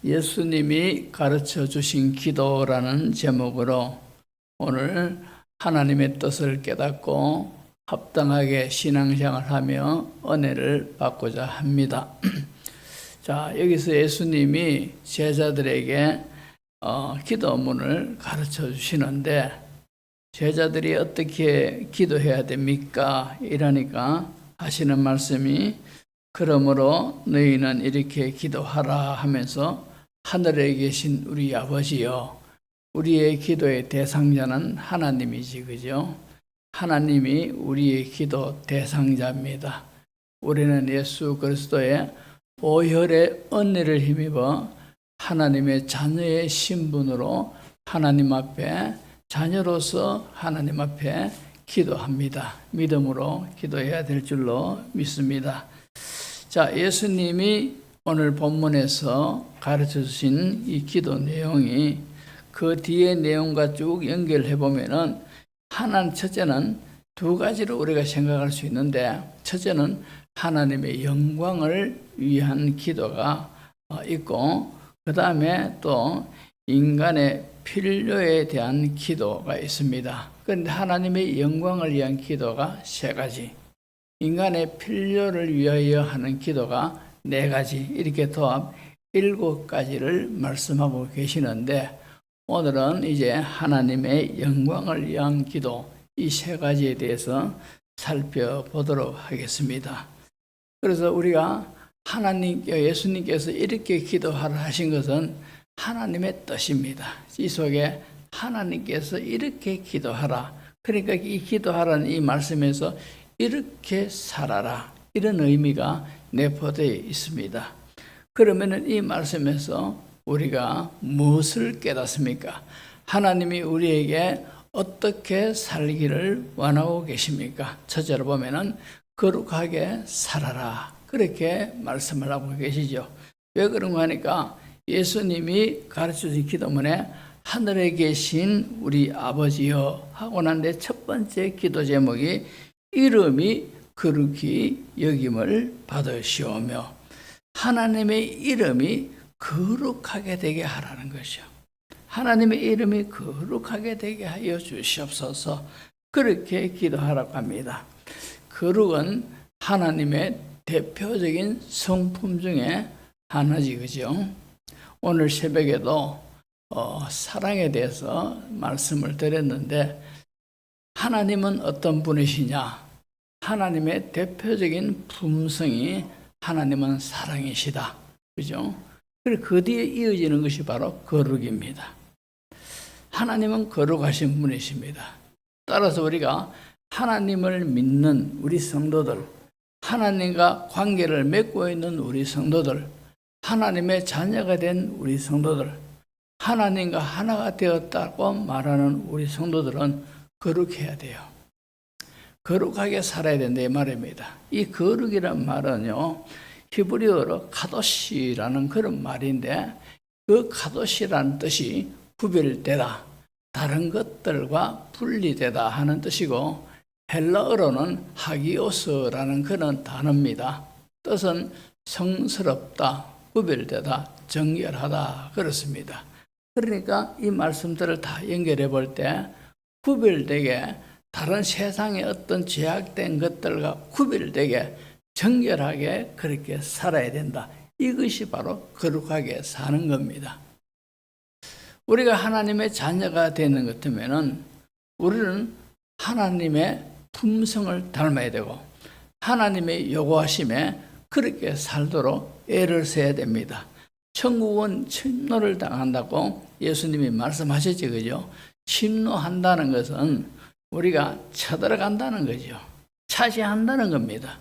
예수님이 가르쳐 주신 기도라는 제목으로 오늘 하나님의 뜻을 깨닫고 합당하게 신앙생활을 하며 은혜를 받고자 합니다. 자, 여기서 예수님이 제자들에게 기도문을 가르쳐 주시는데 제자들이 어떻게 기도해야 됩니까? 이러니까 하시는 말씀이 그러므로 너희는 이렇게 기도하라 하면서 하늘에 계신 우리 아버지여, 우리의 기도의 대상자는 하나님이지, 그죠? 하나님이 우리의 기도 대상자입니다. 우리는 예수 그리스도의 보혈의 은혜를 힘입어 하나님의 자녀의 신분으로 하나님 앞에 자녀로서 하나님 앞에 기도합니다. 믿음으로 기도해야 될 줄로 믿습니다. 자, 예수님이 오늘 본문에서 가르쳐 주신 이 기도 내용이 그 뒤의 내용과 쭉 연결해 보면은 첫째는 두 가지로 우리가 생각할 수 있는데, 첫째는 하나님의 영광을 위한 기도가 있고, 그 다음에 또 인간의 필요에 대한 기도가 있습니다. 그런데 하나님의 영광을 위한 기도가 세 가지, 인간의 필요를 위하여 하는 기도가 네 가지, 이렇게 도합 7가지를 말씀하고 계시는데, 오늘은 이제 하나님의 영광을 위한 기도, 이 세 가지에 대해서 살펴보도록 하겠습니다. 그래서 우리가 예수님께서 이렇게 기도하라 하신 것은 하나님의 뜻입니다. 이 속에 하나님께서 이렇게 기도하라, 그러니까 이 기도하라는 이 말씀에서 이렇게 살아라, 이런 의미가 내포되어 있습니다. 그러면 이 말씀에서 우리가 무엇을 깨닫습니까? 하나님이 우리에게 어떻게 살기를 원하고 계십니까? 첫째로 보면은 거룩하게 살아라, 그렇게 말씀을 하고 계시죠. 왜 그런가 하니까 예수님이 가르쳐준 기도문에 하늘에 계신 우리 아버지여 하고 난데 첫 번째 기도 제목이 이름이 거룩히 여김을 받으시오며, 하나님의 이름이 거룩하게 되게 하라는 것이요. 하나님의 이름이 거룩하게 되게 하여 주시옵소서, 그렇게 기도하라고 합니다. 거룩은 하나님의 대표적인 성품 중에 하나지, 그죠? 오늘 새벽에도 사랑에 대해서 말씀을 드렸는데, 하나님은 어떤 분이시냐? 하나님의 대표적인 품성이 하나님은 사랑이시다, 그죠? 그리고 그 뒤에 이어지는 것이 바로 거룩입니다. 하나님은 거룩하신 분이십니다. 따라서 우리가 하나님을 믿는 우리 성도들, 하나님과 관계를 맺고 있는 우리 성도들, 하나님의 자녀가 된 우리 성도들, 하나님과 하나가 되었다고 말하는 우리 성도들은 거룩해야 돼요. 거룩하게 살아야 된다, 이 말입니다. 이 거룩이란 말은요, 히브리어로 카도시라는 그런 말인데, 그 카도시라는 뜻이 구별되다, 다른 것들과 분리되다 하는 뜻이고, 헬라어로는 하기오스라는 그런 단어입니다. 뜻은 성스럽다, 구별되다, 정결하다, 그렇습니다. 그러니까 이 말씀들을 다 연결해 볼 때 구별되게, 다른 세상의 어떤 제약된 것들과 구별되게 정결하게 그렇게 살아야 된다. 이것이 바로 거룩하게 사는 겁니다. 우리가 하나님의 자녀가 되는 것 같으면은 우리는 하나님의 품성을 닮아야 되고 하나님의 요구하심에 그렇게 살도록 애를 써야 됩니다. 천국은 침노를 당한다고 예수님이 말씀하셨죠, 그죠? 침노한다는 것은 우리가 쳐들어간다는 거죠. 차지한다는 겁니다.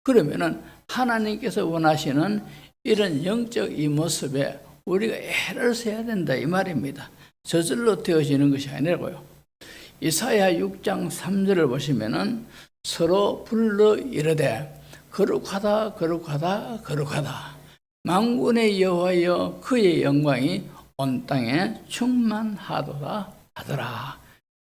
그러면은 하나님께서 원하시는 이런 영적 이 모습에 우리가 애를 써야 된다, 이 말입니다. 저절로 되어지는 것이 아니라고요. 이사야 6장 3절을 보시면은 서로 불러 이르되 거룩하다, 거룩하다, 거룩하다. 만군의 여호와여, 그의 영광이 온 땅에 충만하도다 하더라.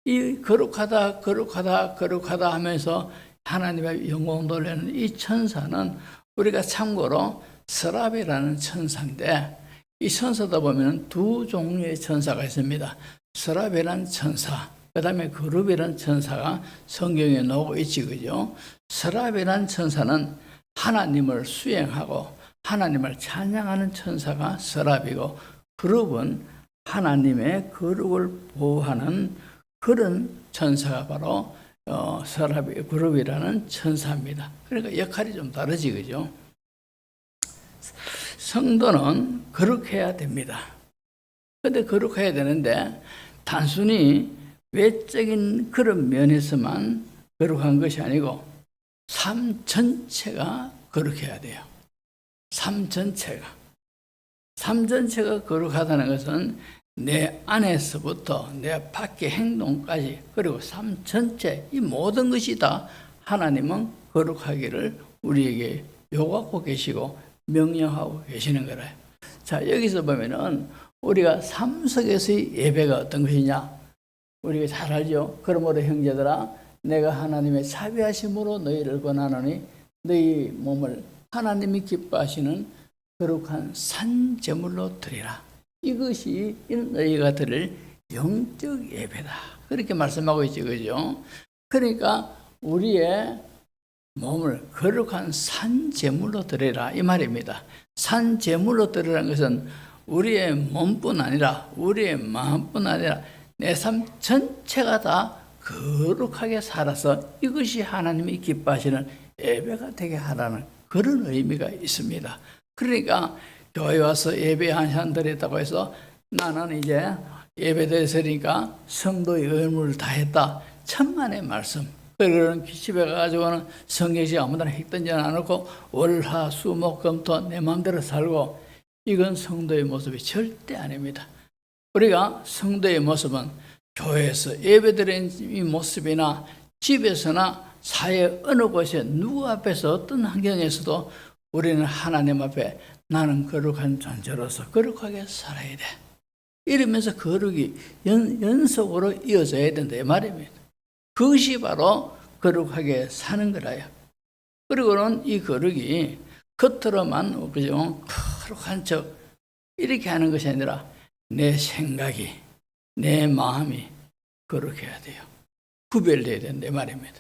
이 거룩하다, 거룩하다, 거룩하다 하면서 하나님의 영광 돌리는 이 천사는 우리가 참고로 서랍이라는 천사인데, 이 천사다 보면 두 종류의 천사가 있습니다. 스라벨이라는 천사, 그 다음에 그룹이라는 천사가 성경에 나오고 있지, 그죠? 스라벨이라는 천사는 하나님을 수행하고 하나님을 찬양하는 천사가 스라비고, 그룹은 하나님의 거룩을 보호하는 그런 천사가 바로 스라비 그룹이라는 천사입니다. 그러니까 역할이 좀 다르지, 그죠? 성도는 거룩해야 됩니다. 근데 거룩해야 되는데 단순히 외적인 그런 면에서만 거룩한 것이 아니고 삶 전체가 거룩해야 돼요. 삶 전체가 거룩하다는 것은 내 안에서부터 내 밖의 행동까지, 그리고 삶 전체, 이 모든 것이 다 하나님은 거룩하기를 우리에게 요구하고 계시고 명령하고 계시는 거래요. 자, 여기서 보면은 우리가 삶 속에서의 예배가 어떤 것이냐, 우리가 잘 알죠. 그러므로 형제들아, 내가 하나님의 자비하심으로 너희를 권하노니 너희 몸을 하나님이 기뻐하시는 거룩한 산제물로 드리라. 이것이 너희가 드릴 영적 예배다. 그렇게 말씀하고 있죠, 그죠? 그러니까 우리의 몸을 거룩한 산제물로 드리라, 이 말입니다. 산제물로 드리라는 것은 우리의 몸뿐 아니라 우리의 마음뿐 아니라 내 삶 전체가 다 거룩하게 살아서 이것이 하나님이 기뻐하시는 예배가 되게 하라는 그런 의미가 있습니다. 그러니까 교회 와서 예배 한 시간 드렸다고 해서 나는 이제 예배 드렸으니까 성도의 의무를 다했다, 천만의 말씀. 그런 집에 가가지고는 성경식 아무데나 읽든지 안 하고 월화 수목금토 내 마음대로 살고, 이건 성도의 모습이 절대 아닙니다. 우리가 성도의 모습은 교회에서 예배드리는 이 모습이나 집에서나 사회 어느 곳에 누구 앞에서 어떤 환경에서도 우리는 하나님 앞에 나는 거룩한 존재로서 거룩하게 살아야 돼, 이러면서 거룩이 연속으로 이어져야 된다, 이 말입니다. 그것이 바로 거룩하게 사는 거라요. 그리고는 이 거룩이 겉으로만 그죠, 거룩한 척 이렇게 하는 것이 아니라 내 생각이, 내 마음이 거룩해야 돼요. 구별돼야 된다, 이 말입니다.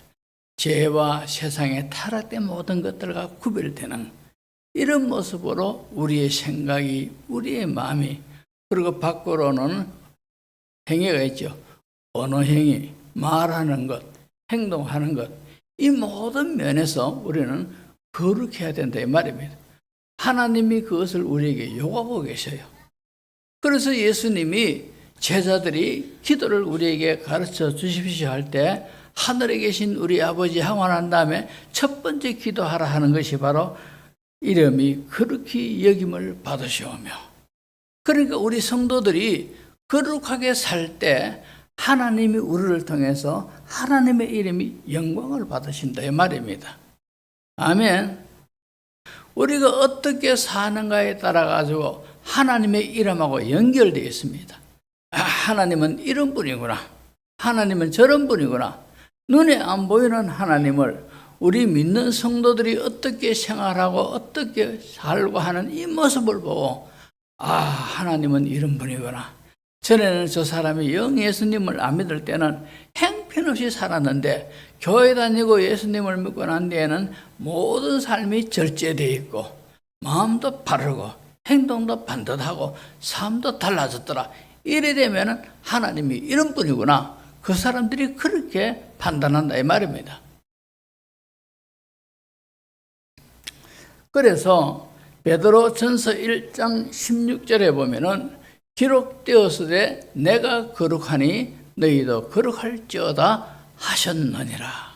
죄와 세상의 타락된 모든 것들과 구별되는 이런 모습으로 우리의 생각이, 우리의 마음이, 그리고 밖으로는 행위가 있죠. 언어 행위, 말하는 것, 행동하는 것, 이 모든 면에서 우리는 거룩해야 된다, 이 말입니다. 하나님이 그것을 우리에게 요구하고 계셔요. 그래서 예수님이 제자들이 기도를 우리에게 가르쳐 주십시오 할 때 하늘에 계신 우리 아버지 하원한 다음에 첫 번째 기도하라 하는 것이 바로 이름이 거룩히 여김을 받으시오며, 그러니까 우리 성도들이 거룩하게 살 때 하나님이 우리를 통해서 하나님의 이름이 영광을 받으신다, 이 말입니다. 아멘. 우리가 어떻게 사는가에 따라 가지고 하나님의 이름하고 연결되어 있습니다. 하나님은 이런 분이구나, 하나님은 저런 분이구나. 눈에 안 보이는 하나님을 우리 믿는 성도들이 어떻게 생활하고 어떻게 살고 하는 이 모습을 보고, 하나님은 이런 분이구나. 전에는 저 사람이 영 예수님을 안 믿을 때는 행편없이 살았는데 교회 다니고 예수님을 믿고 난 뒤에는 모든 삶이 절제되어 있고 마음도 바르고 행동도 반듯하고 삶도 달라졌더라. 이래 되면 하나님이 이런 분이구나, 그 사람들이 그렇게 판단한다, 이 말입니다. 그래서 베드로 전서 1장 16절에 보면은 기록되었으되 내가 거룩하니 너희도 거룩할지어다 하셨느니라.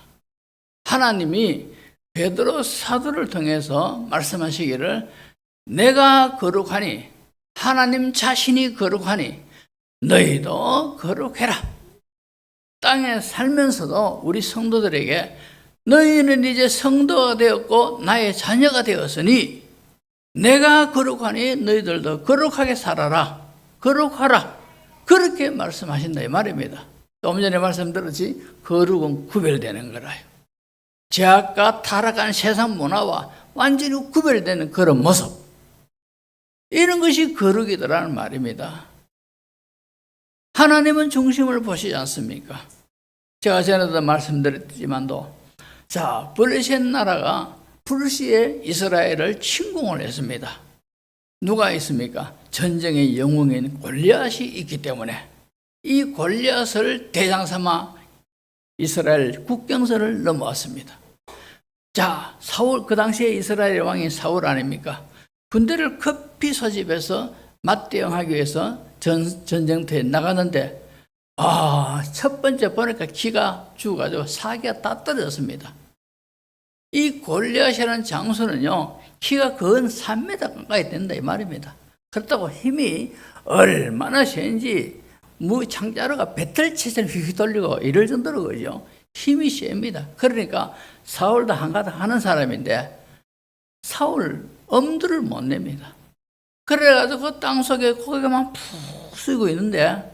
하나님이 베드로 사도를 통해서 말씀하시기를 내가 거룩하니, 하나님 자신이 거룩하니 너희도 거룩해라. 땅에 살면서도 우리 성도들에게 너희는 이제 성도가 되었고 나의 자녀가 되었으니 내가 거룩하니 너희들도 거룩하게 살아라, 거룩하라, 그렇게 말씀하신다, 이 말입니다. 좀 전에 말씀드렸지, 거룩은 구별되는 거라요. 죄악과 타락한 세상 문화와 완전히 구별되는 그런 모습, 이런 것이 거룩이더라는 말입니다. 하나님은 중심을 보시지 않습니까? 제가 전에도 말씀드렸지만도, 자, 블레셋 나라가 불시에 이스라엘을 침공을 했습니다. 누가 있습니까? 전쟁의 영웅인 골리앗이 있기 때문에 이 골리앗을 대장 삼아 이스라엘 국경선을 넘어왔습니다. 자, 사울, 그 당시에 이스라엘 왕이 사울 아닙니까? 군대를 급히 소집해서 맞대응하기 위해서 전쟁터에 나가는데, 첫 번째 보니까 기가 죽어가지고 사기가 다 떨어졌습니다. 이 골리앗이라는 장수는요, 키가 근 3m 가까이 된다 이 말입니다. 그렇다고 힘이 얼마나 센지 창자루가 배틀치처럼 휘휘 돌리고 이럴 정도로 그죠. 힘이 셉니다. 그러니까 사울도 한가닥 하는 사람인데 사울 엄두를 못 냅니다. 그래가지고 그 땅속에 고개만 푹 쓰고 있는데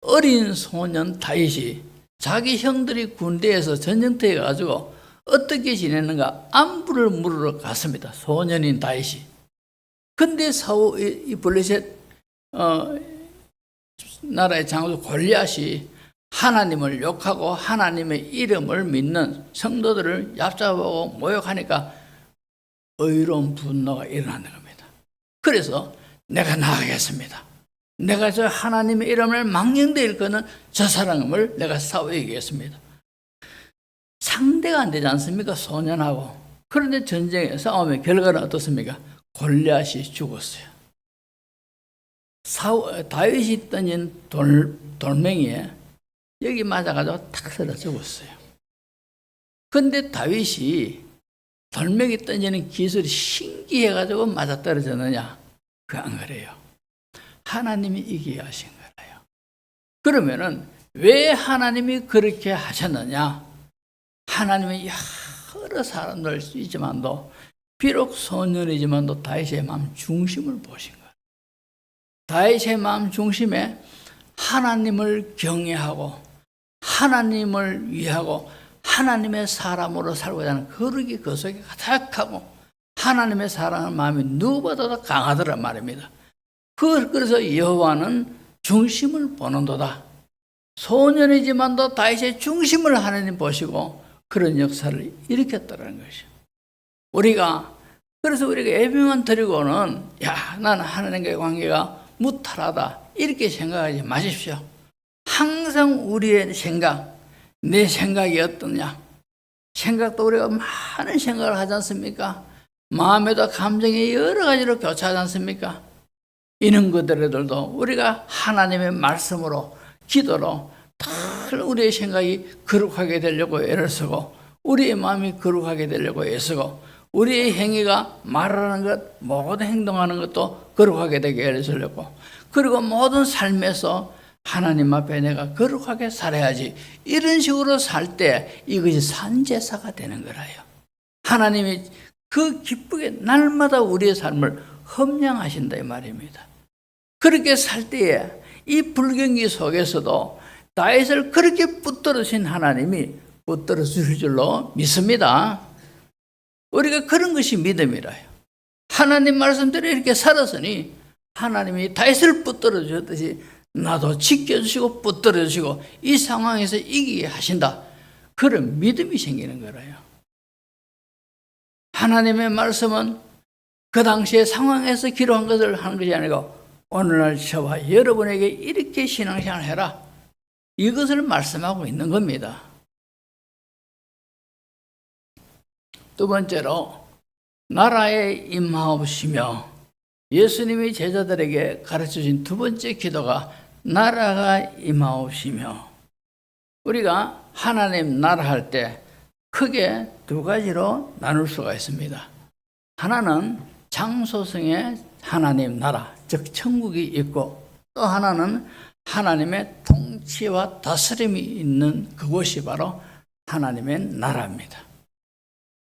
어린 소년 다윗이 자기 형들이 군대에서 전쟁터에 가지고 어떻게 지내는가 안부를 물으러 갔습니다. 소년인 다윗이. 근데 이 블레셋 나라의 장수 골리앗이 하나님을 욕하고 하나님의 이름을 믿는 성도들을 얕잡아보고 모욕하니까 의로운 분노가 일어나는 겁니다. 그래서 내가 나가겠습니다. 내가 저 하나님의 이름을 망령되이 일컫는 저 사람을 내가 싸워 이기겠습니다. 상대가 안 되지 않습니까? 소년하고. 그런데 전쟁의 싸움의 결과는 어떻습니까? 골리앗이 죽었어요. 다윗이 던진 돌멩이에 여기 맞아가지고 탁 쓰러 죽었어요. 근데 다윗이 돌멩이 던지는 기술이 신기해가지고 맞아떨어졌느냐? 그거 안 그래요. 하나님이 이기게 하신 거예요. 그러면은 왜 하나님이 그렇게 하셨느냐? 하나님이 여러 사람들 있지만도 비록 소년이지만도 다윗의 마음 중심을 보신 거예요. 다윗의 마음 중심에 하나님을 경외하고 하나님을 위하고 하나님의 사람으로 살고자 하는 거룩이 그 속에 가득하고 하나님의 사랑하는 마음이 누구보다도 강하더란 말입니다. 그래서 여호와는 중심을 보는도다. 소년이지만도 다윗의 중심을 하나님 보시고 그런 역사를 일으켰다는 것이죠. 그래서 우리가 예배만 드리고는 나는 하나님과의 관계가 무탈하다 이렇게 생각하지 마십시오. 항상 우리의 생각, 내 생각이 어떠냐? 생각도 우리가 많은 생각을 하지 않습니까? 마음에도 감정이 여러 가지로 교차하지 않습니까? 이런 것들도 우리가 하나님의 말씀으로 기도로 늘 우리의 생각이 거룩하게 되려고 애를 쓰고 우리의 마음이 거룩하게 되려고 애쓰고 우리의 행위가 말하는 것, 모든 행동하는 것도 거룩하게 되게 애를 쓰려고 그리고 모든 삶에서 하나님 앞에 내가 거룩하게 살아야지 이런 식으로 살 때 이것이 산제사가 되는 거라요. 하나님이 그 기쁘게 날마다 우리의 삶을 험량하신다 이 말입니다. 그렇게 살 때에 이 불경기 속에서도 다윗을 그렇게 붙들으신 하나님이 붙들어 주실 줄로 믿습니다. 우리가 그런 것이 믿음이라요. 하나님 말씀대로 이렇게 살았으니 하나님이 다윗을 붙들어 주셨듯이 나도 지켜주시고 붙들어 주시고 이 상황에서 이기게 하신다. 그런 믿음이 생기는 거라요. 하나님의 말씀은 그 당시의 상황에서 기록한 것을 하는 것이 아니고 오늘날 저와 여러분에게 이렇게 신앙생활을 해라. 이것을 말씀하고 있는 겁니다. 두 번째로 나라에 임하옵시며 예수님이 제자들에게 가르쳐준 두 번째 기도가 나라가 임하옵시며 우리가 하나님 나라 할 때 크게 두 가지로 나눌 수가 있습니다. 하나는 장소성의 하나님 나라, 즉 천국이 있고 또 하나는 하나님의 통치와 다스림이 있는 그곳이 바로 하나님의 나라입니다.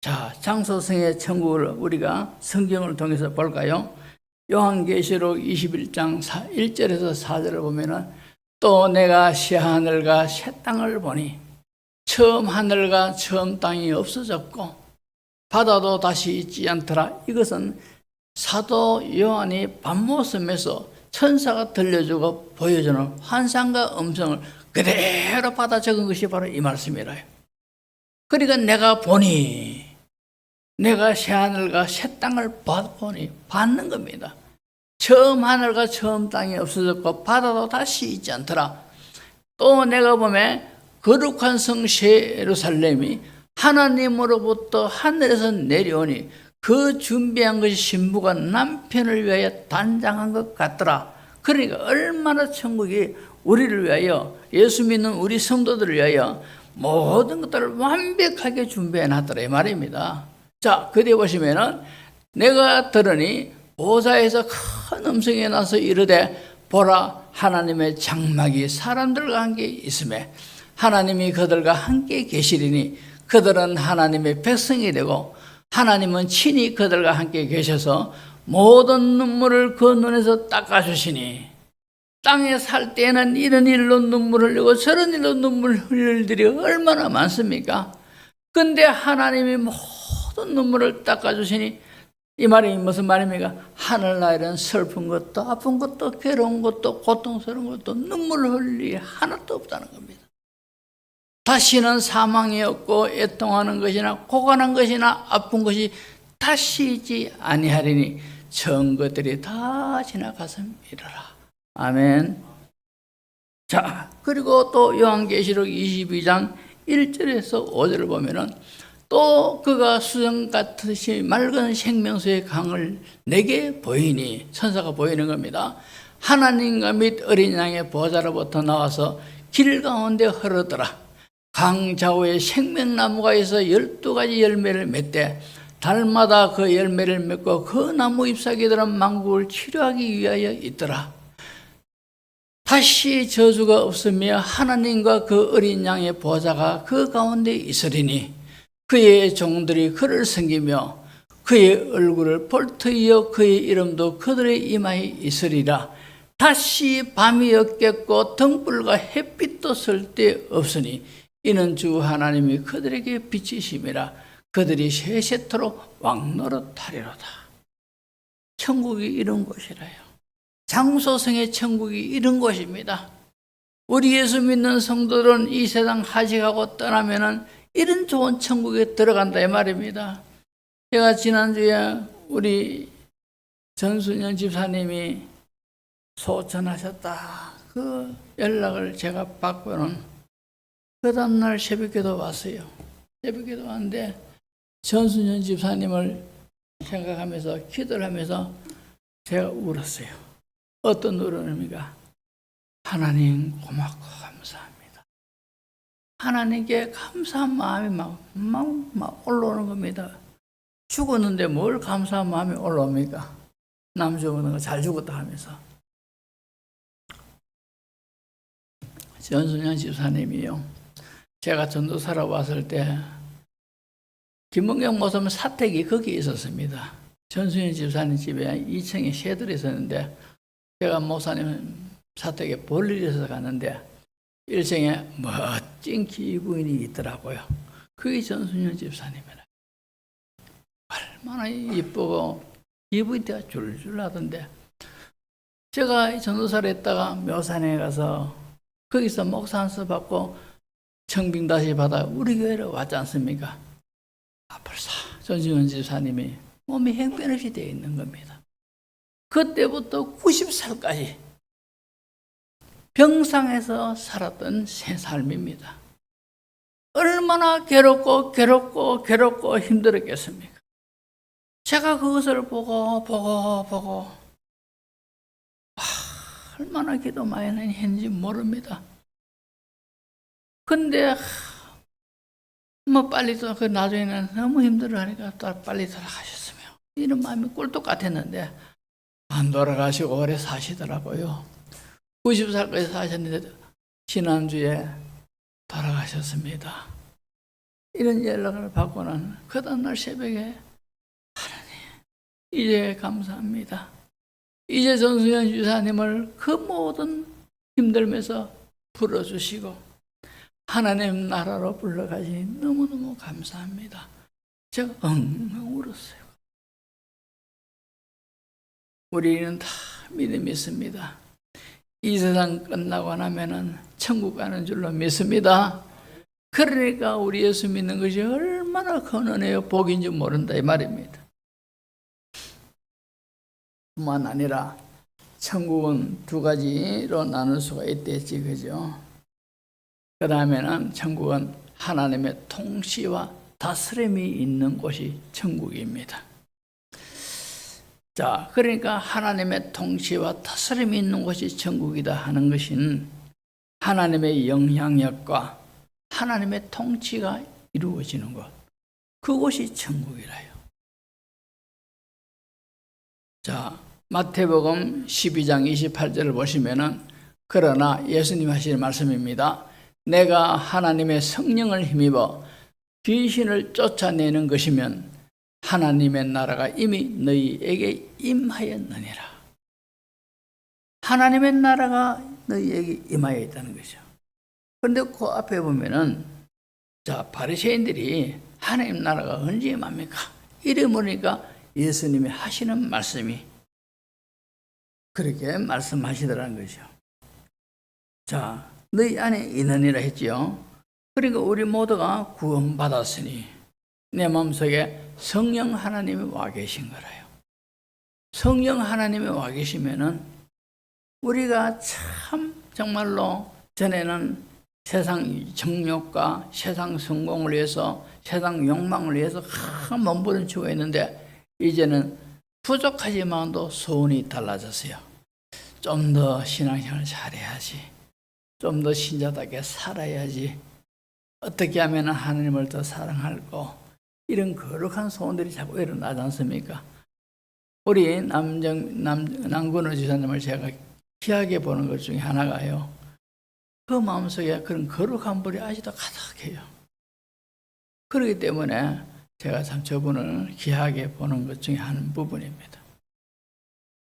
자, 장소성의 천국을 우리가 성경을 통해서 볼까요? 요한계시록 21장 1절에서 4절을 보면은 또 내가 새 하늘과 새 땅을 보니 처음 하늘과 처음 땅이 없어졌고 바다도 다시 있지 않더라. 이것은 사도 요한이 밤모섬에서 천사가 들려주고 보여주는 환상과 음성을 그대로 받아 적은 것이 바로 이 말씀이라요. 그러니까 내가 보니, 내가 새하늘과 새 땅을 보니 받는 겁니다. 처음 하늘과 처음 땅이 없어졌고 바다도 다시 있지 않더라. 또 내가 보면 거룩한 성 새 예루살렘이 하나님으로부터 하늘에서 내려오니 그 준비한 것이 신부가 남편을 위하여 단장한 것 같더라. 그러니까 얼마나 천국이 우리를 위하여, 예수 믿는 우리 성도들을 위하여 모든 것들을 완벽하게 준비해 놨더라 이 말입니다. 자, 그 뒤에 보시면은 내가 들으니 보좌에서 큰 음성이 나서 이르되 보라, 하나님의 장막이 사람들과 함께 있음에 하나님이 그들과 함께 계시리니 그들은 하나님의 백성이 되고 하나님은 친히 그들과 함께 계셔서 모든 눈물을 그 눈에서 닦아주시니, 땅에 살 때에는 이런 일로 눈물을 흘리고 저런 일로 눈물을 흘릴 일들이 얼마나 많습니까? 근데 하나님이 모든 눈물을 닦아주시니, 이 말이 무슨 말입니까? 하늘나라는 슬픈 것도 아픈 것도 괴로운 것도 고통스러운 것도 눈물을 흘릴 일이 하나도 없다는 겁니다. 다시는 사망이 없고 애통하는 것이나 고관한 것이나 아픈 것이 다시 있지 아니하리니 전 것들이 다 지나갔음이라. 아멘. 자, 그리고 또 요한계시록 22장 1절에서 5절을 보면은 또 그가 수정 같으시 맑은 생명수의 강을 내게 보이니, 천사가 보이는 겁니다. 하나님과 및 어린 양의 보좌로부터 나와서 길 가운데 흐르더라. 강 좌우에 생명나무가 있어 12가지 열매를 맺되 달마다 그 열매를 맺고 그 나무 잎사귀들은 만국을 치료하기 위하여 있더라. 다시 저주가 없으며 하나님과 그 어린 양의 보좌가 그 가운데 있으리니 그의 종들이 그를 섬기며 그의 얼굴을 볼트이어 그의 이름도 그들의 이마에 있으리라. 다시 밤이 없겠고 등불과 햇빛도 쓸데 없으니 이는 주 하나님이 그들에게 빛이심이라. 그들이 세세토록 왕노릇하리로다. 천국이 이런 곳이라요. 장소성의 천국이 이런 곳입니다. 우리 예수 믿는 성도들은 이 세상 하직하고 떠나면은 이런 좋은 천국에 들어간다 이 말입니다. 제가 지난주에 우리 전순현 집사님이 소천하셨다 그 연락을 제가 받고는 그 다음날 새벽기도 왔어요. 새벽기도 왔는데 전순현 집사님을 생각하면서 기도를 하면서 제가 울었어요. 어떤 울음입니까? 하나님 고맙고 감사합니다. 하나님께 감사한 마음이 막 올라오는 겁니다. 죽었는데 뭘 감사한 마음이 올라옵니까? 남 죽었는 거 잘 죽었다 하면서. 전순현 집사님이요. 제가 전도사로 왔을 때 김문경 목사님 사택이 거기에 있었습니다. 전순현 집사님 집에 2층에 쉐들이 있었는데 제가 목사님 사택에 볼 일이 있어서 갔는데 1층에 멋진 기부인이 있더라고요. 그게 전순현 집사님이라. 얼마나 이쁘고 기부인때가 줄줄 나던데 제가 전도사를 했다가 묘산에 가서 거기서 목사 안수 받고 청빙 다시 받아 우리 교회로 왔지 않습니까? 벌써 전순현 집사님이 몸이 형편없이 되어 있는 겁니다. 그때부터 90살까지 병상에서 살았던 새 삶입니다. 얼마나 괴롭고 힘들었겠습니까? 제가 그것을 보고 얼마나 기도 많이 했는지 모릅니다. 근데 뭐 빨리 또 그 나중에는 너무 힘들어하니까 또 빨리 돌아가셨으며 이런 마음이 꿀떡 같았는데 안 돌아가시고 오래 사시더라고요. 90살까지 사셨는데 지난주에 돌아가셨습니다. 이런 연락을 받고는 그 다음날 새벽에 하나님 이제 감사합니다. 이제 전순현 주사님을 그 모든 힘들면서 불러주시고 하나님 나라로 불러가시니 너무너무 감사합니다. 제가 엉엉 울었어요. 우리는 다 믿습니다. 이 세상 끝나고 나면은 천국 가는 줄로 믿습니다. 그러니까 우리 예수 믿는 것이 얼마나 큰 은혜요 복인지 모른다 이 말입니다. 뿐만 아니라 천국은 두 가지로 나눌 수가 있댔지, 그죠? 그 다음에는 천국은 하나님의 통치와 다스림이 있는 곳이 천국입니다. 자, 그러니까 하나님의 통치와 다스림이 있는 곳이 천국이다 하는 것은 하나님의 영향력과 하나님의 통치가 이루어지는 것, 그곳이 천국이라요. 자, 마태복음 12장 28절을 보시면은 그러나 예수님 하시는 말씀입니다. 내가 하나님의 성령을 힘입어 귀신을 쫓아내는 것이면 하나님의 나라가 이미 너희에게 임하였느니라. 하나님의 나라가 너희에게 임하여 있다는 거죠. 그런데 그 앞에 보면은 자, 바리새인들이 하나님 나라가 언제 임합니까? 이래 보니까 예수님이 하시는 말씀이 그렇게 말씀하시더라는 거죠. 자, 너희 안에 있느니라 했지요. 그러니까 우리 모두가 구원받았으니 내 마음속에 성령 하나님이 와 계신 거라요. 성령 하나님이 와 계시면은 우리가 참 정말로 전에는 세상 정욕과 세상 성공을 위해서 세상 욕망을 위해서 몸부림치고 있는데 이제는 부족하지만도 소원이 달라졌어요. 좀 더 신앙생활 잘해야지. 좀 더 신자답게 살아야지. 어떻게 하면 하나님을 더 사랑할고 이런 거룩한 소원들이 자꾸 일어나지 않습니까? 우리 남근호 지사님을 제가 귀하게 보는 것 중에 하나가요. 그 마음속에 그런 거룩한 불이 아직도 가득해요. 그렇기 때문에 제가 참 저분을 귀하게 보는 것 중에 한 부분입니다.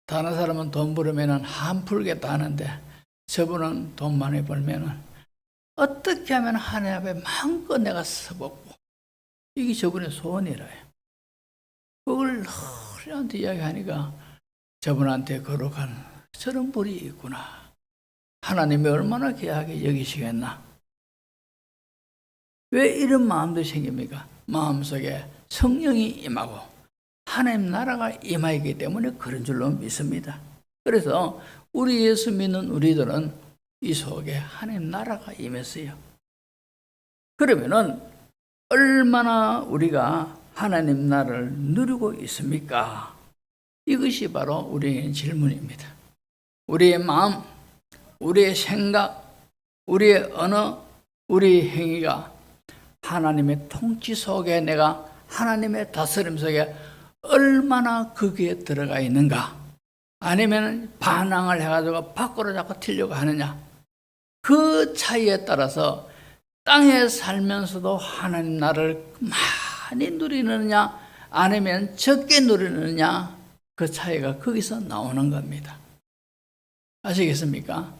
다른 사람은 돈 벌으면 한 풀겠다 하는데 저분은 돈 많이 벌면 어떻게 하면 하나님 앞에 마음껏 내가 써먹고 이게 저분의 소원이라요. 그걸 우리한테 이야기하니까 저분한테 거룩한 저런 불이 있구나. 하나님이 얼마나 귀하게 여기시겠나. 왜 이런 마음도 생깁니까? 마음속에 성령이 임하고 하나님 나라가 임하기 때문에 그런 줄로 믿습니다. 그래서 우리 예수 믿는 우리들은 이 속에 하나님 나라가 임했어요. 그러면은 얼마나 우리가 하나님 나라를 누리고 있습니까? 이것이 바로 우리의 질문입니다. 우리의 마음, 우리의 생각, 우리의 언어, 우리의 행위가 하나님의 통치 속에 내가 하나님의 다스림 속에 얼마나 거기에 들어가 있는가? 아니면 반항을 해가지고 밖으로 자꾸 튀려고 하느냐? 그 차이에 따라서 땅에 살면서도 하나님 나라를 많이 누리느냐 아니면 적게 누리느냐 그 차이가 거기서 나오는 겁니다. 아시겠습니까?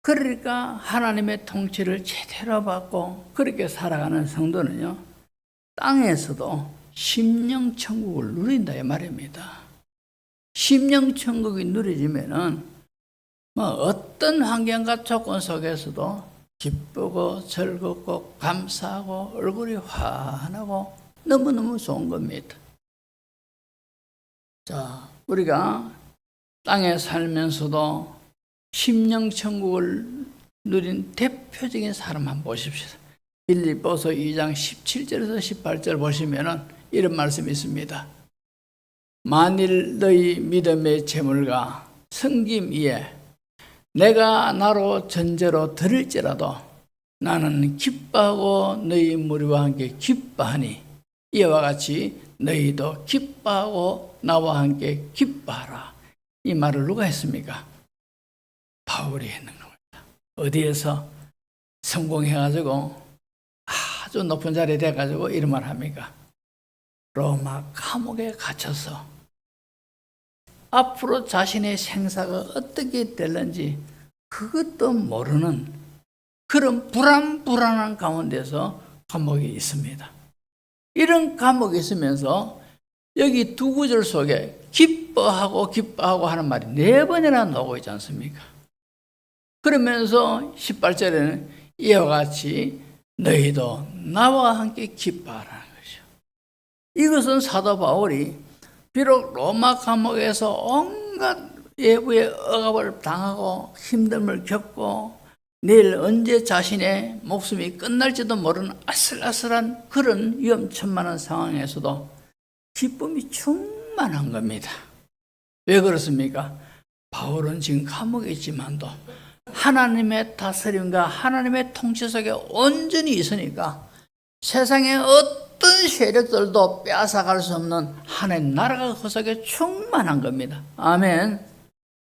그러니까 하나님의 통치를 제대로 받고 그렇게 살아가는 성도는요, 땅에서도 심령천국을 누린다 이 말입니다. 심령천국이 누려지면은 어떤 환경과 조건 속에서도 기쁘고 즐겁고 감사하고 얼굴이 환하고 너무너무 좋은 겁니다. 자, 우리가 땅에 살면서도 심령천국을 누린 대표적인 사람 한번 보십시오. 빌립보서 2장 17절에서 18절 보시면은 이런 말씀이 있습니다. 만일 너희 믿음의 재물과 성김 위에 내가 나로 전제로 드릴지라도 나는 기뻐하고 너희 무리와 함께 기뻐하니 이와 같이 너희도 기뻐하고 나와 함께 기뻐하라. 이 말을 누가 했습니까? 바울이 했는 겁니다. 어디에서 성공해가지고 아주 높은 자리에 돼가지고 이런 말 합니까? 로마 감옥에 갇혀서 앞으로 자신의 생사가 어떻게 될는지 그것도 모르는 그런 불안한 가운데서 감옥에 있습니다. 이런 감옥에 있으면서 여기 두 구절 속에 기뻐하고 기뻐하고 하는 말이 4번이나 나오고 있지 않습니까? 그러면서 18절에는 이와 같이 너희도 나와 함께 기뻐하라는 거죠. 이것은 사도 바울이 비록 로마 감옥에서 온갖 외부의 억압을 당하고 힘듦을 겪고 내일 언제 자신의 목숨이 끝날지도 모르는 아슬아슬한 그런 위험천만한 상황에서도 기쁨이 충만한 겁니다. 왜 그렇습니까? 바울은 지금 감옥에 있지만도 하나님의 다스림과 하나님의 통치 속에 온전히 있으니까 세상의 어떤 세력들도 빼앗아갈 수 없는 하나님 나라가 그 속에 충만한 겁니다. 아멘.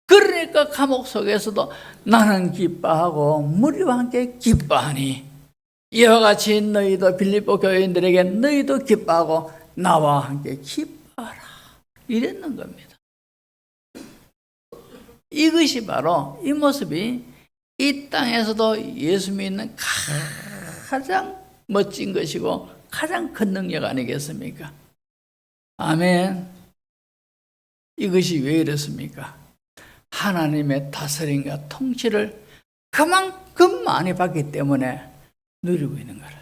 그러니까 감옥 속에서도 나는 기뻐하고 무리와 함께 기뻐하니 이와 같이 너희도 빌립보 교인들에게 너희도 기뻐하고 나와 함께 기뻐하라 이랬는 겁니다. 이것이 바로 이 모습이 이 땅에서도 예수 믿는 가장 멋진 것이고 가장 큰 능력 아니겠습니까? 아멘. 이것이 왜 이렇습니까? 하나님의 다스림과 통치를 그만큼 많이 받기 때문에 누리고 있는 거예요.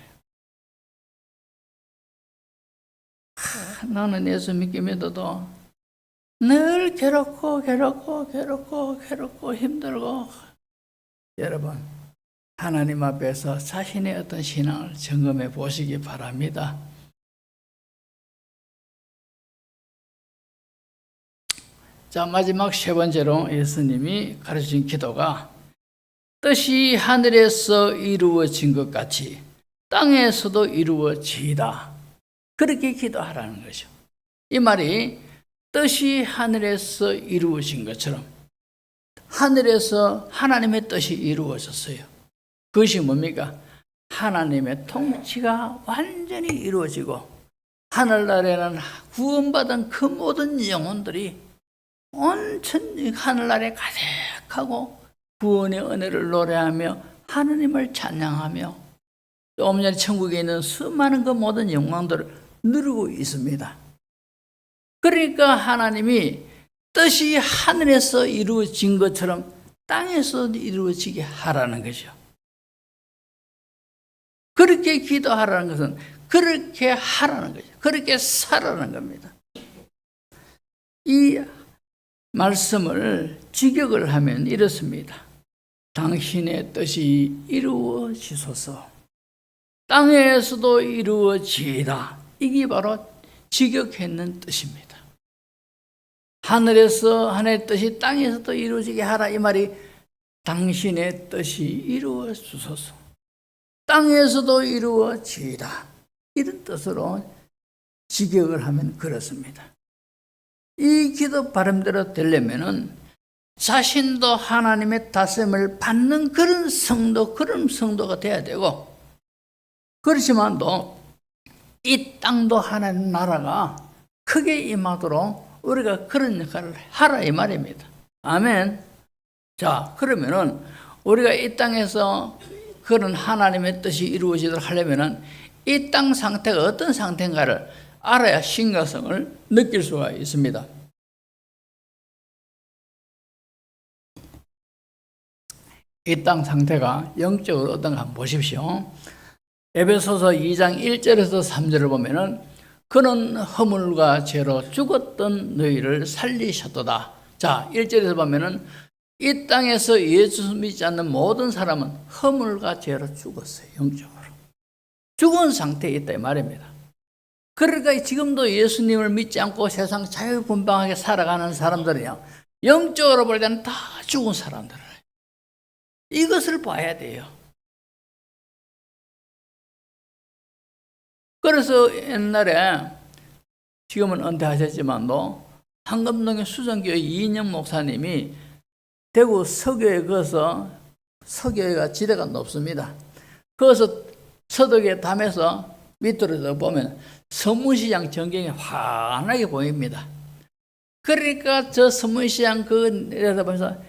나는 예수 믿기 믿어도 늘 괴롭고 힘들고. 여러분, 하나님 앞에서 자신의 어떤 신앙을 점검해 보시기 바랍니다. 자, 마지막 3번째로 예수님이 가르친 기도가 뜻이 하늘에서 이루어진 것 같이 땅에서도 이루어지이다. 그렇게 기도하라는 거죠. 이 말이 뜻이 하늘에서 이루어진 것처럼 하늘에서 하나님의 뜻이 이루어졌어요. 그것이 뭡니까? 하나님의 통치가 완전히 이루어지고 하늘나라에는 구원받은 그 모든 영혼들이 온천히 하늘나라에 가득하고 구원의 은혜를 노래하며 하나님을 찬양하며 조금 전에 천국에 있는 수많은 그 모든 영광들을 누리고 있습니다. 그러니까 하나님이 뜻이 하늘에서 이루어진 것처럼 땅에서 이루어지게 하라는 거죠. 그렇게 기도하라는 것은 그렇게 하라는 거죠. 그렇게 살아라는 겁니다. 이 말씀을 직역을 하면 이렇습니다. 당신의 뜻이 이루어지소서. 땅에서도 이루어지이다. 이게 바로 직역했는 뜻입니다. 하늘에서 하나님의 뜻이 땅에서도 이루어지게 하라. 이 말이 당신의 뜻이 이루어지소서. 땅에서도 이루어지이다. 이런 뜻으로 직역을 하면 그렇습니다. 이 기도 바람대로 되려면은 자신도 하나님의 다스림을 받는 그런 성도가 돼야 되고, 그렇지만도 이 땅도 하나님 나라가 크게 임하도록 우리가 그런 역할을 하라 이 말입니다. 아멘. 자, 그러면은 우리가 이 땅에서 그런 하나님의 뜻이 이루어지도록 하려면은 이 땅 상태가 어떤 상태인가를 알아야 심각성을 느낄 수가 있습니다. 이 땅 상태가 영적으로 어떤가 한번 보십시오. 에베소서 2장 1절에서 3절을 보면은 그는 허물과 죄로 죽었던 너희를 살리셨도다. 자, 1절에서 보면은 이 땅에서 예수 믿지 않는 모든 사람은 허물과 죄로 죽었어요. 영적으로 죽은 상태에 있다 이 말입니다. 그러니까 지금도 예수님을 믿지 않고 세상 자유분방하게 살아가는 사람들은요, 영적으로 볼 때는 다 죽은 사람들. 이것을 봐야 돼요. 그래서 옛날에, 지금은 은퇴하셨지만도 한금동의 수정교회 이인영 목사님이 대구 서교에 가서, 서교회가 지대가 높습니다. 거기서 서덕에 담에서 밑으로 보면 서문시장 전경이 환하게 보입니다. 그러니까 저 서문시장 그 내려다보면서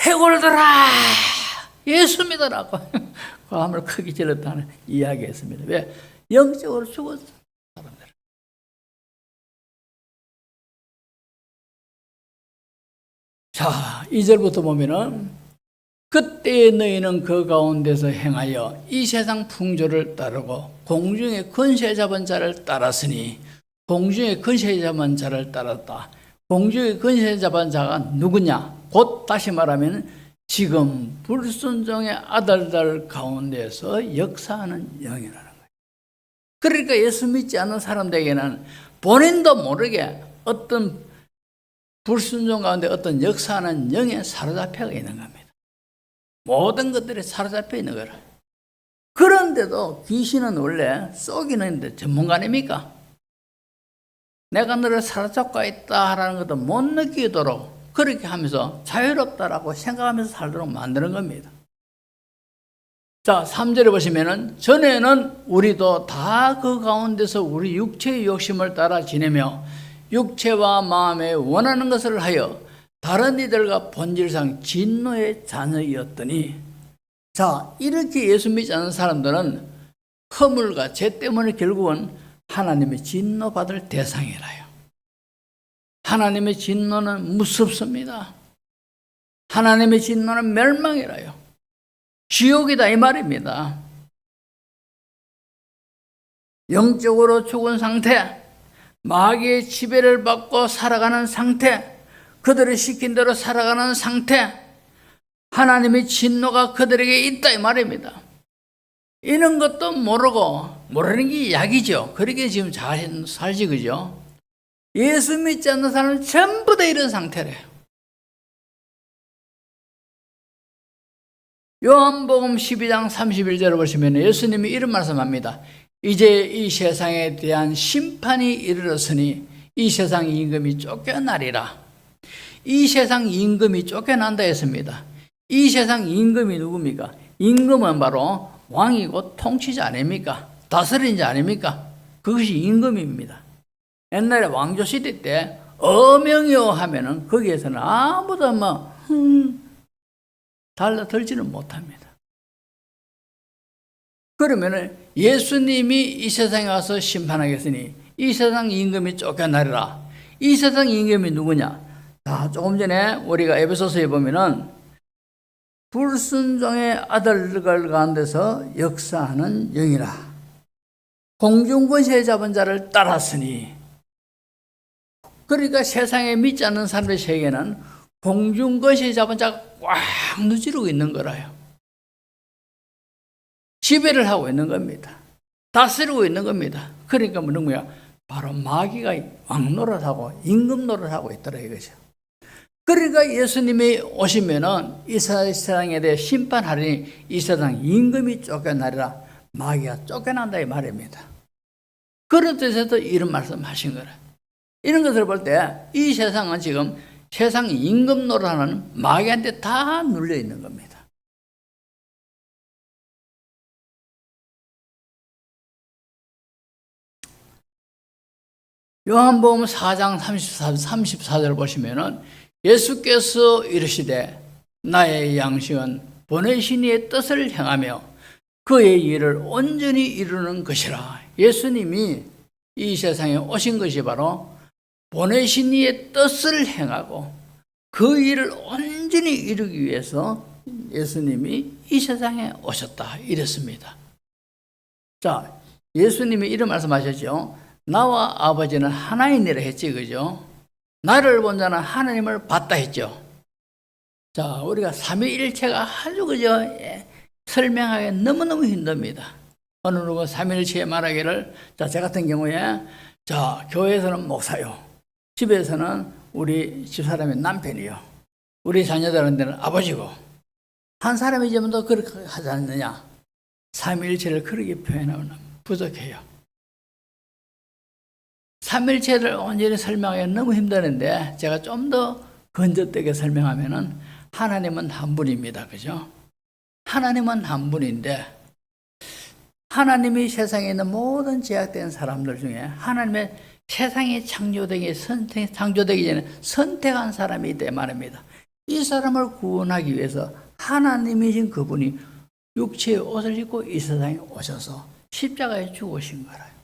해골들아 예수 믿으라고 화음을 크게 질렀다는 이야기했습니다. 왜? 영적으로 죽었어 사람들. 자, 2절부터 보면은 그때에 너희는 그 가운데서 행하여 이 세상 풍조를 따르고 공중의 권세 잡은 자를 따랐으니 공중의 권세 잡은 자를 따랐다. 공중의 권세 잡은 자가 누구냐? 곧 다시 말하면 지금 불순종의 아들들 가운데서 역사하는 영이라는 거예요. 그러니까 예수 믿지 않는 사람들에게는 본인도 모르게 어떤 불순종 가운데 어떤 역사하는 영에 사로잡혀 있는 겁니다. 모든 것들이 사로잡혀 있는 거라. 그런데도 귀신은 원래 속이는데 전문가 아닙니까? 내가 너를 사로잡고 있다라는 것도 못 느끼도록 그렇게 하면서 자유롭다라고 생각하면서 살도록 만드는 겁니다. 자, 3절에 보시면은 전에는 우리도 다 그 가운데서 우리 육체의 욕심을 따라 지내며 육체와 마음에 원하는 것을 하여 다른 이들과 본질상 진노의 자녀이었더니, 자, 이렇게 예수 믿지 않는 사람들은 허물과 죄 때문에 결국은 하나님의 진노받을 대상이라요. 하나님의 진노는 무섭습니다. 하나님의 진노는 멸망이라요. 지옥이다 이 말입니다. 영적으로 죽은 상태, 마귀의 지배를 받고 살아가는 상태, 그들이 시킨 대로 살아가는 상태, 하나님의 진노가 그들에게 있다 이 말입니다. 이런 것도 모르는 게 약이죠. 그렇게 지금 잘 살지, 그죠? 예수 믿지 않는 사람은 전부 다 이런 상태래요. 요한복음 12장 31절을 보시면 예수님이 이런 말씀합니다. 이제 이 세상에 대한 심판이 이르렀으니 이 세상 임금이 쫓겨나리라. 이 세상 임금이 쫓겨난다 했습니다. 이 세상 임금이 누굽니까? 임금은 바로 왕이고 통치자 아닙니까? 다스린 자 아닙니까? 그것이 임금입니다. 옛날에 왕조 시대 때 어명이요 하면은 거기에서는 아무도 달라들지는 못합니다. 그러면은 예수님이 이 세상에 와서 심판하겠으니 이 세상 임금이 쫓겨나리라. 이 세상 임금이 누구냐? 자, 조금 전에 우리가 에베소서에 보면은 불순종의 아들들 가운데서 역사하는 영이라. 공중권세 잡은 자를 따랐으니. 그러니까 세상에 믿지 않는 사람의 세계는 공중권세 잡은 자가 꽉 누지르고 있는 거라요. 지배를 하고 있는 겁니다. 다스리고 있는 겁니다. 그러니까 뭐는 거야? 바로 마귀가 왕노릇하고 임금 노릇하고 있더라 이거죠. 그러니까 예수님이 오시면은 이 세상에 대해 심판하리니 이 세상 임금이 쫓겨나리라. 마귀가 쫓겨난다 이 말입니다. 그런 뜻에서 이런 말씀하신 거라. 이런 것을 볼 때 이 세상은 지금 세상 임금 노릇하는 마귀한테 다 눌려 있는 겁니다. 요한복음 4장 34절 보시면은 예수께서 이르시되 나의 양식은 보내신 이의 뜻을 행하며 그의 일을 온전히 이루는 것이라. 예수님이 이 세상에 오신 것이 바로 보내신 이의 뜻을 행하고 그 일을 온전히 이루기 위해서 예수님이 이 세상에 오셨다 이랬습니다. 자, 예수님이 이런 말씀하셨죠. 나와 아버지는 하나이니라 했지, 그죠? 나를 본 자는 하나님을 봤다 했죠. 자, 우리가 삼위일체가 아주 그저 설명하기 너무너무 힘듭니다. 어느 누가 삼위일체 말하기를, 자, 저 같은 경우에, 자, 교회에서는 목사요. 집에서는 우리 집사람의 남편이요. 우리 자녀들한테는 아버지고. 한 사람이지만 더 그렇게 하지 않느냐? 삼위일체를 그렇게 표현하면 부족해요. 삼일체를 온전히 설명하기 너무 힘드는데 제가 좀 더 건져되게 설명하면은 하나님은 한 분입니다. 그죠? 하나님은 한 분인데 하나님이 세상에 있는 모든 제약된 사람들 중에 하나님의 세상이 창조되기 전에 선택한 사람이 있다 말입니다. 이 사람을 구원하기 위해서 하나님이신 그분이 육체의 옷을 입고 이 세상에 오셔서 십자가에 죽으신 거라요.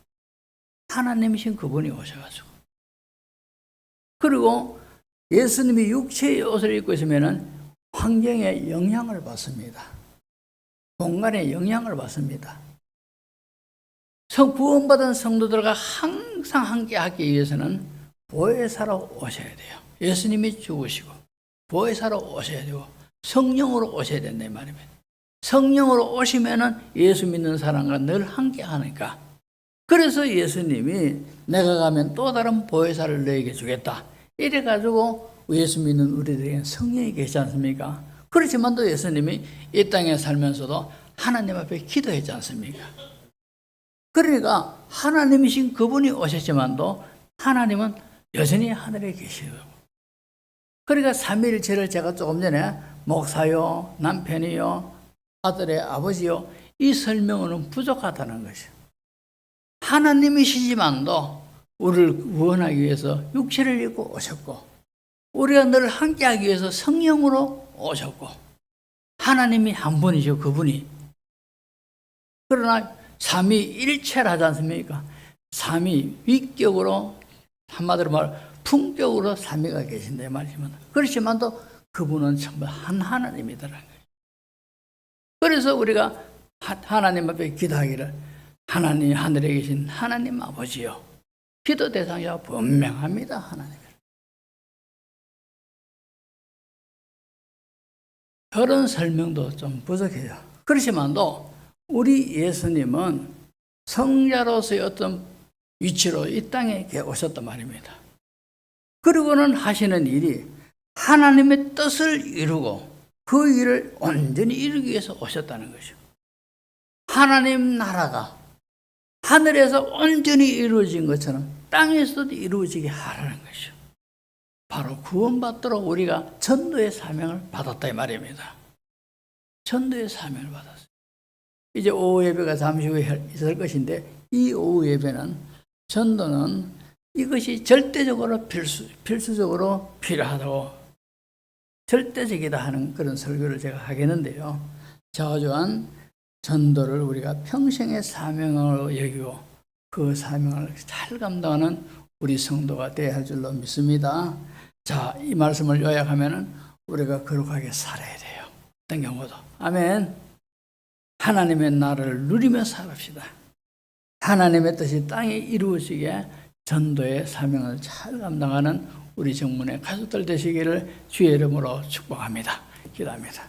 하나님이신 그분이 오셔가지고. 그리고 예수님이 육체의 옷을 입고 있으면 환경에 영향을 받습니다. 공간에 영향을 받습니다. 구원받은 성도들과 항상 함께하기 위해서는 보혜사로 오셔야 돼요. 예수님이 죽으시고 보혜사로 오셔야 되고 성령으로 오셔야 된다 이 말입니다. 성령으로 오시면은 예수 믿는 사람과 늘 함께하니까. 그래서 예수님이 내가 가면 또 다른 보혜사를 너에게 주겠다. 이래가지고 예수 믿는 우리들에게는 성령이 계시지 않습니까? 그렇지만 또 예수님이 이 땅에 살면서도 하나님 앞에 기도했지 않습니까? 그러니까 하나님이신 그분이 오셨지만도 하나님은 여전히 하늘에 계시고, 그러니까 삼위일체를 제가 조금 전에 목사요, 남편이요, 아들의 아버지요, 이 설명은 부족하다는 것이죠. 하나님이시지만도 우리를 구원하기 위해서 육체를 입고 오셨고, 우리가 늘 함께하기 위해서 성령으로 오셨고, 하나님이 한 분이죠, 그분이. 그러나 삼위일체를 하지 않습니까? 삼위 위격으로, 한마디로 말 품격으로 삼위가 계신다 이 말이지만, 그렇지만도 그분은 전부 한 하나님이더라는 거예요. 그래서 우리가 하나님 앞에 기도하기를 하나님 하늘에 계신 하나님 아버지요, 기도 대상자가 분명합니다. 하나님. 그런 설명도 좀 부족해요. 그렇지만도 우리 예수님은 성자로서의 어떤 위치로 이 땅에 오셨단 말입니다. 그리고는 하시는 일이 하나님의 뜻을 이루고 그 일을 온전히 이루기 위해서 오셨다는 것이죠. 하나님 나라가 하늘에서 온전히 이루어진 것처럼 땅에서도 이루어지게 하라는 것이죠. 바로 구원받도록 우리가 전도의 사명을 받았다 이 말입니다. 전도의 사명을 받았어요. 이제 오후 예배가 잠시 후에 있을 것인데, 이 오후 예배는 전도는 이것이 절대적으로 필수적으로 필요하다고, 절대적이다 하는 그런 설교를 제가 하겠는데요. 저주한 전도를 우리가 평생의 사명으로 여기고 그 사명을 잘 감당하는 우리 성도가 되어야 할 줄로 믿습니다. 자, 이 말씀을 요약하면은 우리가 거룩하게 살아야 돼요. 어떤 경우도. 아멘. 하나님의 나라를 누리며 살읍시다. 하나님의 뜻이 땅에 이루어지게 전도의 사명을 잘 감당하는 우리 정문의 가족들 되시기를 주의 이름으로 축복합니다. 기도합니다.